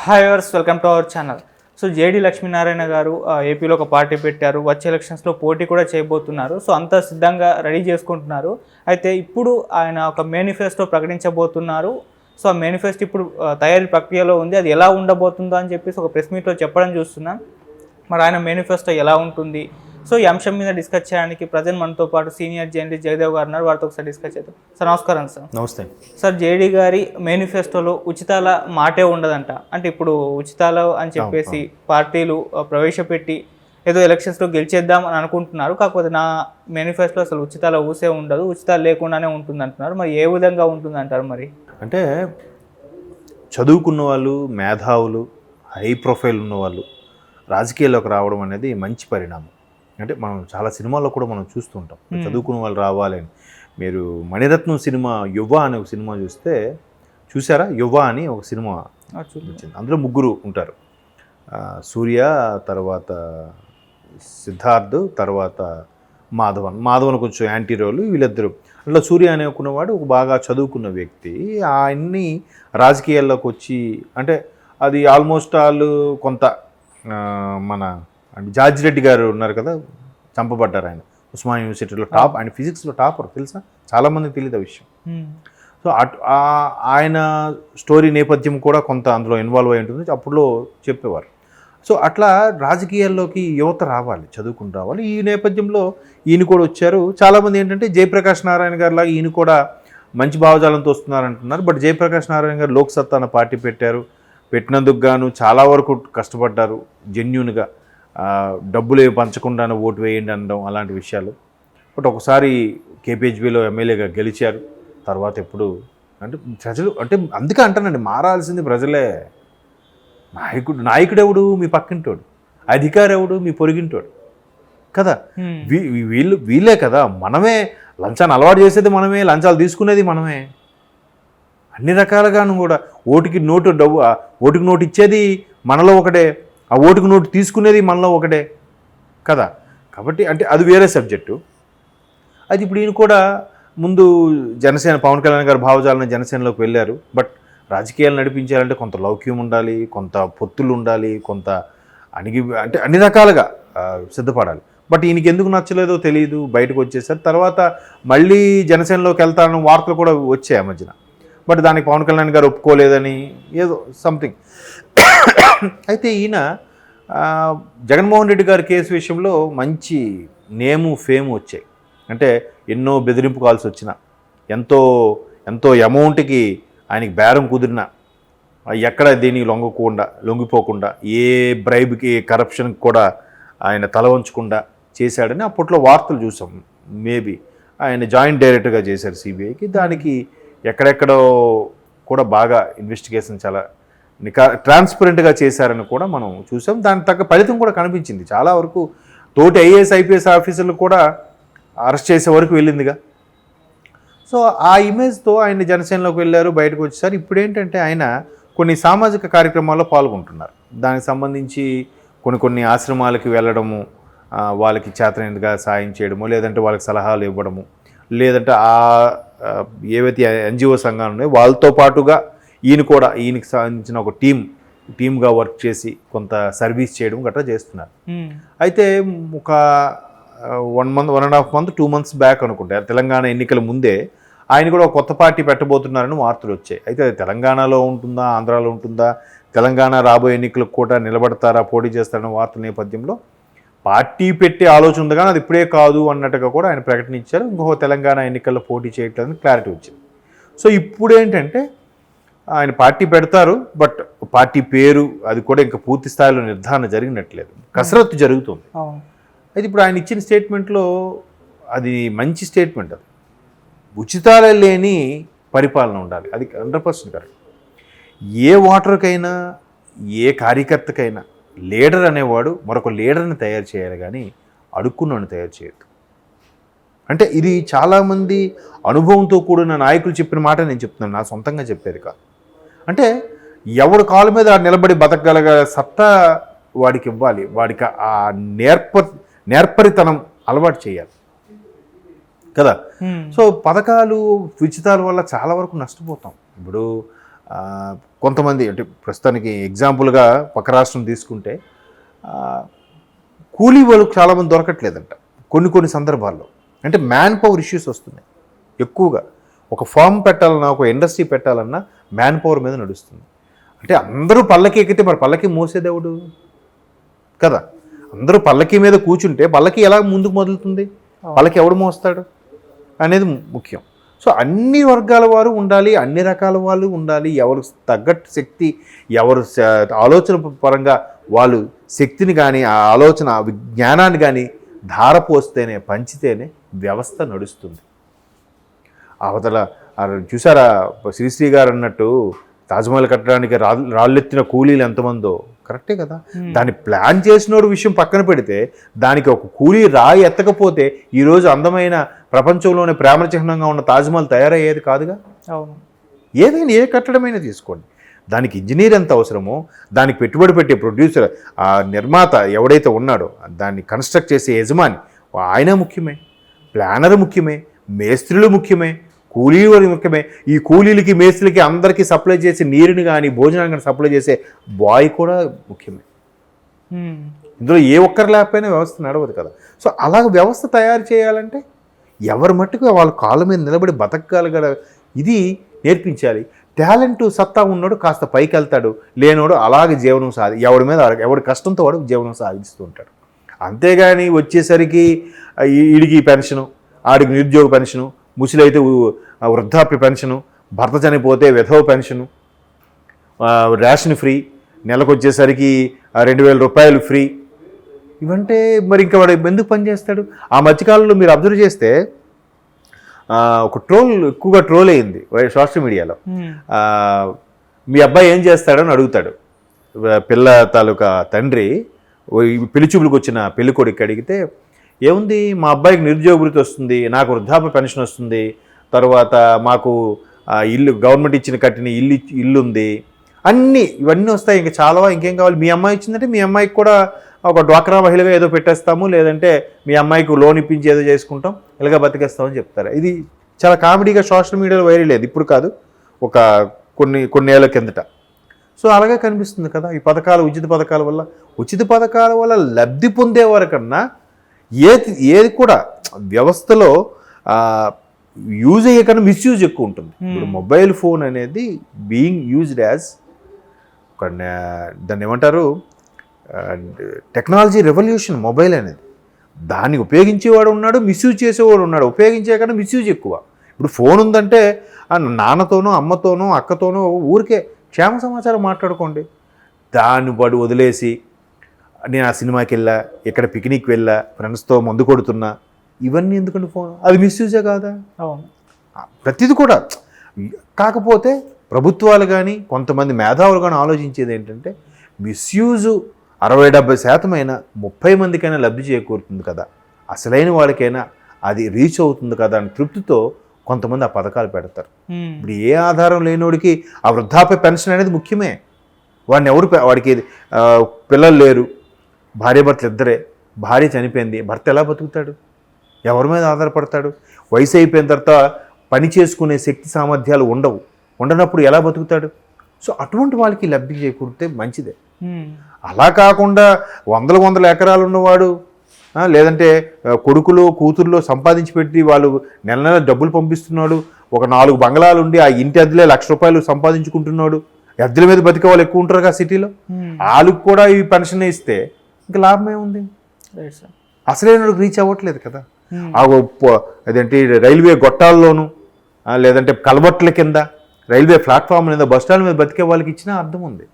Hi viewers, welcome to our channel. So JD Lakshminarayana గారు ఏపీలో ఒక పార్టీ పెట్టారు. వచ్చే ఎలక్షన్స్లో పోటీ కూడా చేయబోతున్నారు. సో అంతా సిద్ధంగా రెడీ చేసుకుంటున్నారు. అయితే ఇప్పుడు ఆయన ఒక మేనిఫెస్టో ప్రకటించబోతున్నారు. సో ఆ మేనిఫెస్టో ఇప్పుడు తయారీ ప్రక్రియలో ఉంది. అది ఎలా ఉండబోతుందో అని చెప్పేసి ఒక ప్రెస్ మీట్లో చెప్పడం చూస్తున్నాం. మరి ఆయన మేనిఫెస్టో ఎలా ఉంటుంది? సో ఈ అంశం మీద డిస్కస్ చేయడానికి ప్రజెంట్ మనతో పాటు సీనియర్ జర్నలిస్ట్ జయదేవ్ గారు ఉన్నారు. వారితో ఒకసారి డిస్కస్ చేద్దాం. సార్ నమస్కారం. సార్ నమస్తే. సార్, జేడీ గారి మేనిఫెస్టోలో ఉచితాల మాటే ఉండదంట. అంటే ఇప్పుడు ఉచితాలు అని చెప్పేసి పార్టీలు ప్రవేశపెట్టి ఏదో ఎలక్షన్స్లో గెలిచేద్దాం అని అనుకుంటున్నారు. కాకపోతే నా మేనిఫెస్టోలో అసలు ఉచితాల ఊసే ఉండదు, ఉచితాలు లేకుండానే ఉంటుంది అంటున్నారు. మరి ఏ విధంగా ఉంటుంది అంటారు? మరి అంటే చదువుకున్న వాళ్ళు, మేధావులు, హై ప్రొఫైల్ ఉన్నవాళ్ళు రాజకీయాల్లోకి రావడం అనేది మంచి పరిణామం. అంటే మనం చాలా సినిమాల్లో కూడా మనం చూస్తుంటాం చదువుకున్న వాళ్ళు రావాలని. మీరు మణిరత్నం సినిమా యువ అనే ఒక సినిమా చూసారా? యువ అని ఒక సినిమా వచ్చింది. అందులో ముగ్గురు ఉంటారు, సూర్య, తర్వాత సిద్ధార్థ్, తర్వాత మాధవన్ కొంచెం యాంటీ రోల్, వీళ్ళిద్దరు. అట్లా సూర్య అనుకున్నవాడు ఒక బాగా చదువుకున్న వ్యక్తి. ఆయన్ని రాజకీయాల్లోకి వచ్చి, అంటే అది ఆల్మోస్ట్ వాళ్ళు కొంత మన జార్జ్ రెడ్డి గారు ఉన్నారు కదా, చంపబడ్డారు ఆయన ఉస్మానియా యూనివర్సిటీలో టాప్, ఆయన ఫిజిక్స్లో టాపర్, తెలుసా? చాలామందికి తెలియదు ఆ విషయం. సో ఆయన స్టోరీ నేపథ్యం కూడా కొంత అందులో ఇన్వాల్వ్ అయి ఉంటుంది, అప్పుడులో చెప్పేవారు. సో అట్లా రాజకీయాల్లోకి యువత రావాలి, చదువుకుని రావాలి. ఈ నేపథ్యంలో ఈయన కూడా వచ్చారు. చాలామంది ఏంటంటే జయప్రకాష్ నారాయణ గారు లాగా ఈయన కూడా మంచి భావజాలంతో వస్తున్నారంటున్నారు. బట్ జయప్రకాష్ నారాయణ గారు లోక్సత్తా అన్న పార్టీ పెట్టినందుకు గాను చాలా వరకు కష్టపడ్డారు. జెన్యూన్గా డబ్బులు పంచకుండానే ఓటు వేయండి అనడం, అలాంటి విషయాలు. బట్ ఒకసారి కేపీహెచ్బీలో ఎమ్మెల్యేగా గెలిచారు. తర్వాత ఎప్పుడు అంటే ప్రజలు, అంటే అందుకే అంటానండి, మారాల్సింది ప్రజలే. నాయకుడెవడు? మీ పక్కింటోడు. అధికారి ఎవడు? మీ పొరిగింటోడు కదా. వీళ్ళే కదా. మనమే లంచాన్ని అలవాటు చేసేది మనమే, లంచాలు తీసుకునేది మనమే. అన్ని రకాలుగాను కూడా ఓటుకి నోటు ఇచ్చేది మనలో ఒకటే, ఆ ఓటుకు నోటు తీసుకునేది మనలో ఒకటే కదా. కాబట్టి అంటే అది వేరే సబ్జెక్టు. అది ఇప్పుడు ఈయన కూడా ముందు జనసేన, పవన్ కళ్యాణ్ గారు భావజాలను జనసేనలోకి వెళ్ళారు. బట్ రాజకీయాలు నడిపించాలంటే కొంత లౌక్యం ఉండాలి, కొంత పొత్తులు ఉండాలి, కొంత అంటే అన్ని రకాలుగా సిద్ధపడాలి. బట్ ఈయనకి ఎందుకు నచ్చలేదో తెలియదు, బయటకు వచ్చేసారు. తర్వాత మళ్ళీ జనసేనలోకి వెళ్తానని వార్తలు కూడా వచ్చాయి ఆ మధ్యన. బట్ దానికి పవన్ కళ్యాణ్ గారు ఒప్పుకోలేదని ఏదో సంథింగ్. అయితే ఈయన జగన్మోహన్ రెడ్డి గారి కేసు విషయంలో మంచి నేము, ఫేము వచ్చాయి. అంటే ఎన్నో బెదిరింపు కాల్స్ వచ్చిన, ఎంతో అమౌంట్కి ఆయనకి బేరం కుదిరిన, ఎక్కడ దీనికి లొంగిపోకుండా, ఏ బ్రైబ్కి, కరప్షన్కి కూడా ఆయన తల వంచకుండా చేశాడని అప్పట్లో వార్తలు చూసాం. మేబీ ఆయన జాయింట్ డైరెక్టర్గా చేశారు సిబిఐకి. దానికి ఎక్కడెక్కడో కూడా బాగా ఇన్వెస్టిగేషన్ చాలా ట్రాన్స్పరెంట్గా చేశారని కూడా మనం చూసాం. దానికి తగ్గ ఫలితం కూడా కనిపించింది. చాలా వరకు తోటి ఐఏఎస్, ఐపీఎస్ ఆఫీసర్లు కూడా అరెస్ట్ చేసే వరకు వెళ్ళిందిగా. సో ఆ ఇమేజ్తో ఆయన జనసేనలోకి వెళ్ళారు, బయటకు వచ్చేసారు. ఇప్పుడు ఏంటంటే ఆయన కొన్ని సామాజిక కార్యక్రమాల్లో పాల్గొంటున్నారు. దానికి సంబంధించి కొన్ని ఆశ్రమాలకి వెళ్ళడము, వాళ్ళకి చేతనైనదిగా సాయం చేయడము, లేదంటే వాళ్ళకి సలహాలు ఇవ్వడము, లేదంటే ఏవైతే ఎన్జిఓ సంఘాలు ఉన్నాయో వాళ్ళతో పాటుగా ఈయనకి సంబంధించిన ఒక టీమ్గా వర్క్ చేసి కొంత సర్వీస్ చేయడం గట్రా చేస్తున్నారు. అయితే ఒక 1.5 month 2 months బ్యాక్ అనుకుంటా, తెలంగాణ ఎన్నికల ముందే ఆయన కూడా ఒక కొత్త పార్టీ పెట్టబోతున్నారని వార్తలు వచ్చాయి. అయితే అది తెలంగాణలో ఉంటుందా, ఆంధ్రాలో ఉంటుందా, తెలంగాణ రాబోయే ఎన్నికలకు కూడా నిలబడతారా, పోటీ చేస్తారన్న వార్తల నేపథ్యంలో పార్టీ పెట్టే ఆలోచన ఉంది, కానీ అది ఇప్పుడే కాదు అన్నట్టుగా కూడా ఆయన ప్రకటించారు. ఇంకో తెలంగాణ ఎన్నికల్లో పోటీ చేయట్లేదని క్లారిటీ వచ్చింది. సో ఇప్పుడు ఏంటంటే ఆయన పార్టీ పెడతారు, బట్ పార్టీ పేరు అది కూడా ఇంకా పూర్తి స్థాయిలో నిర్ధారణ జరిగినట్లేదు, కసరత్తు జరుగుతుంది. అయితే ఇప్పుడు ఆయన ఇచ్చిన స్టేట్మెంట్లో అది మంచి స్టేట్మెంట్. అది ఉచితాలే లేని పరిపాలన ఉండాలి, అది 100% కరెక్ట్. ఏ ఓటర్కైనా, ఏ కార్యకర్తకైనా లీడర్ అనేవాడు మరొక లీడర్ని తయారు చేయాలి, కానీ అడుక్కున్నోని తయారు చేయొద్దు. అంటే ఇది చాలామంది అనుభవంతో కూడిన నాయకులు చెప్పిన మాట నేను చెప్తున్నాను, నా సొంతంగా చెప్పేది కాదు. అంటే ఎవడు కాళ్ళ మీద నిలబడి బతకగలగ సత్తా వాడికి ఇవ్వాలి, వాడికి ఆ నేర్పరితనం అలవాటు చేయాలి కదా. సో పథకాలు, ఉచితాల వల్ల చాలా వరకు నష్టపోతాం. ఇప్పుడు కొంతమంది అంటే ప్రస్తుతానికి ఎగ్జాంపుల్గా పక్క రాష్ట్రం తీసుకుంటే కూలీ వాళ్ళకు చాలామంది దొరకట్లేదంట కొన్ని సందర్భాల్లో. అంటే మ్యాన్ పవర్ ఇష్యూస్ వస్తున్నాయి ఎక్కువగా. ఒక ఫామ్ పెట్టాలన్నా, ఒక ఇండస్ట్రీ పెట్టాలన్నా మ్యాన్ పవర్ మీద నడుస్తుంది. అంటే అందరూ పల్లకి ఎక్కితే మరి పల్లకి మోసేదేవుడు కదా. అందరూ పల్లకి మీద కూర్చుంటే పల్లకి ఎలా ముందుకు మొదలుతుంది, పల్లకి ఎవడు మోస్తాడు అనేది ముఖ్యం. సో అన్ని వర్గాల వారు ఉండాలి, అన్ని రకాల వాళ్ళు ఉండాలి. ఎవరు తగ్గట్టు శక్తి, ఎవరు ఆలోచన పరంగా వాళ్ళు శక్తిని కానీ ఆ ఆలోచన విజ్ఞానాన్ని కానీ ధారపోస్తేనే, పంచితేనే వ్యవస్థ నడుస్తుంది. అవతల చూసారా శ్రీశ్రీ గారు అన్నట్టు తాజ్మహల్ కట్టడానికి రాళ్ళెత్తిన కూలీలు ఎంతమందో, కరెక్టే కదా. దాన్ని ప్లాన్ చేసినోడు విషయం పక్కన పెడితే దానికి ఒక కూలీ రాయి ఎత్తకపోతే ఈరోజు అందమైన ప్రపంచంలోనే ప్రేమ చిహ్నంగా ఉన్న తాజ్మహల్ తయారయ్యేది కాదుగా. అవును. ఏదైనా ఏ కట్టడమైనా తీసుకోండి, దానికి ఇంజనీర్ ఎంత అవసరమో, దానికి పెట్టుబడి పెట్టే ప్రొడ్యూసర్, ఆ నిర్మాత ఎవడైతే ఉన్నాడో, దాన్ని కన్స్ట్రక్ట్ చేసే యజమాని ఆయన ముఖ్యమే, ప్లానర్ ముఖ్యమే, మేస్త్రులు ముఖ్యమే, కూలీలు ముఖ్యమే. ఈ కూలీలకి, మేస్త్రులకి అందరికీ సప్లై చేసే నీరుని కానీ భోజనాన్ని కానీ సప్లై చేసే బాయ్ కూడా ముఖ్యమే. ఇందులో ఏ ఒక్కరు లేకపోయినా వ్యవస్థ నడవదు కదా. సో అలాగ వ్యవస్థ తయారు చేయాలంటే ఎవరి మట్టుకు వాళ్ళ కాళ్ళ మీద నిలబడి బతకగలగడ ఇది నేర్పించాలి. టాలెంట్ సత్తా ఉన్నోడు కాస్త పైకి వెళ్తాడు, లేనోడు అలాగే జీవనం ఎవడి మీద ఎవడి కష్టంతో వాడు జీవనం సాగిస్తూ ఉంటాడు. అంతేగాని వచ్చేసరికి ఈడికి పెన్షను, ఆడికి నిరుద్యోగ పెన్షను, ముసలైతే వృద్ధాప్య పెన్షను, భర్త చనిపోతే విధవ పెన్షను, రేషన్ ఫ్రీ, నెలకు వచ్చేసరికి 2,000 రూపాయలు ఫ్రీ. ఇవంటే మరి ఇంకా వాడు ఎందుకు పనిచేస్తాడు? ఆ మధ్యకాలంలో మీరు అబ్జర్వ్ చేస్తే ఒక ఎక్కువగా ట్రోల్ అయింది సోషల్ మీడియాలో. మీ అబ్బాయి ఏం చేస్తాడని అడుగుతాడు పిల్ల తాలూకా తండ్రి. పెళ్లి చూపులకు వచ్చిన పెళ్లి కొడుకు అడిగితే, ఏముంది మా అబ్బాయికి నిరుద్యోగ వృత్తి వస్తుంది, నాకు వృద్ధాప్య పెన్షన్ వస్తుంది, తర్వాత మాకు ఇల్లు గవర్నమెంట్ ఇచ్చిన కట్టిన ఇల్లు ఉంది, ఇవన్నీ వస్తాయి, ఇంకా చాలా ఇంకేం కావాలి. మీ అమ్మాయి ఇచ్చిందంటే మీ అమ్మాయికి కూడా ఒక డ్వాక్రా మహిళగా ఏదో పెట్టేస్తాము, లేదంటే మీ అమ్మాయికి లోన్ ఇప్పించి ఏదో చేసుకుంటాం, ఇలాగ బతికేస్తామని చెప్తారు. ఇది చాలా కామెడీగా సోషల్ మీడియాలో వైరల్ లేదు, ఇప్పుడు కాదు, ఒక కొన్ని ఏళ్ళ కిందట. సో అలాగే కనిపిస్తుంది కదా ఈ పథకాలు, ఉచిత పథకాల వల్ల లబ్ధి పొందేవారి కన్నా ఏది కూడా వ్యవస్థలో యూజ్ అయ్యే కన్నా మిస్యూజ్ ఎక్కువ ఉంటుంది. ఇప్పుడు మొబైల్ ఫోన్ అనేది బీయింగ్ యూజ్డ్ యాజ్ దాన్ని ఏమంటారు, టెక్నాలజీ రెవల్యూషన్ మొబైల్ అనేది. దాన్ని ఉపయోగించేవాడు ఉన్నాడు, మిస్యూజ్ చేసేవాడు ఉన్నాడు. ఉపయోగించే కన్నా మిస్యూజ్ ఎక్కువ. ఇప్పుడు ఫోన్ ఉందంటే నాన్నతోనో, అమ్మతోనో, అక్కతోనో ఊరికే క్షేమ సమాచారం మాట్లాడుకోండి. దాన్ని వాడు వదిలేసి నేను ఆ సినిమాకి వెళ్ళా, ఇక్కడ పిక్నిక్ వెళ్ళా, ఫ్రెండ్స్తో మందు కొడుతున్నా, ఇవన్నీ ఎందుకంటే ఫోన్ అది మిస్యూజే కాదా? ప్రతిది కూడా. కాకపోతే ప్రభుత్వాలు కానీ కొంతమంది మేధావులు కానీ ఆలోచించేది ఏంటంటే మిస్యూజు 60-70% అయినా 30 మందికైనా లబ్ధి చేకూరుతుంది కదా, అసలైన వాళ్ళకైనా అది రీచ్ అవుతుంది కదా అని తృప్తితో కొంతమంది ఆ పథకాలు పెడతారు. ఇప్పుడు ఏ ఆధారం లేనివాడికి ఆ వృద్ధాప్య పెన్షన్ అనేది ముఖ్యమే. వాడికి పిల్లలు లేరు, భార్యాభర్తలు ఇద్దరే, భార్య చనిపోయింది, భర్త ఎలా బతుకుతాడు? ఎవరి మీద ఆధారపడతాడు? వయసు అయిపోయిన తర్వాత పని చేసుకునే శక్తి సామర్థ్యాలు ఉండనప్పుడు ఎలా బతుకుతాడు? సో అటువంటి వాళ్ళకి లబ్ధి చేకూరితే మంచిదే. అలా కాకుండా వందల ఎకరాలు ఉన్నవాడు, లేదంటే కొడుకులు కూతుర్లో సంపాదించి పెట్టి వాళ్ళు నెల డబ్బులు పంపిస్తున్నాడు, ఒక 4 బంగళాలు ఉండి ఆ ఇంటి అద్దెలే ₹1,00,000 సంపాదించుకుంటున్నాడు, అద్దెల మీద బతికే వాళ్ళు ఎక్కువ ఉంటారుగా సిటీలో, వాళ్ళకు కూడా ఈ పెన్షన్ ఇస్తే ఇంకా లాభం ఏముంది? అసలైన రీచ్ అవ్వట్లేదు కదా. అదేంటి రైల్వే గొట్టాల్లోనూ, లేదంటే కలవట్ల కింద, రైల్వే ప్లాట్ఫామ్ మీద, బస్ స్టాండ్ మీద బతికే వాళ్ళకి ఇచ్చిన అర్థం ఉంది.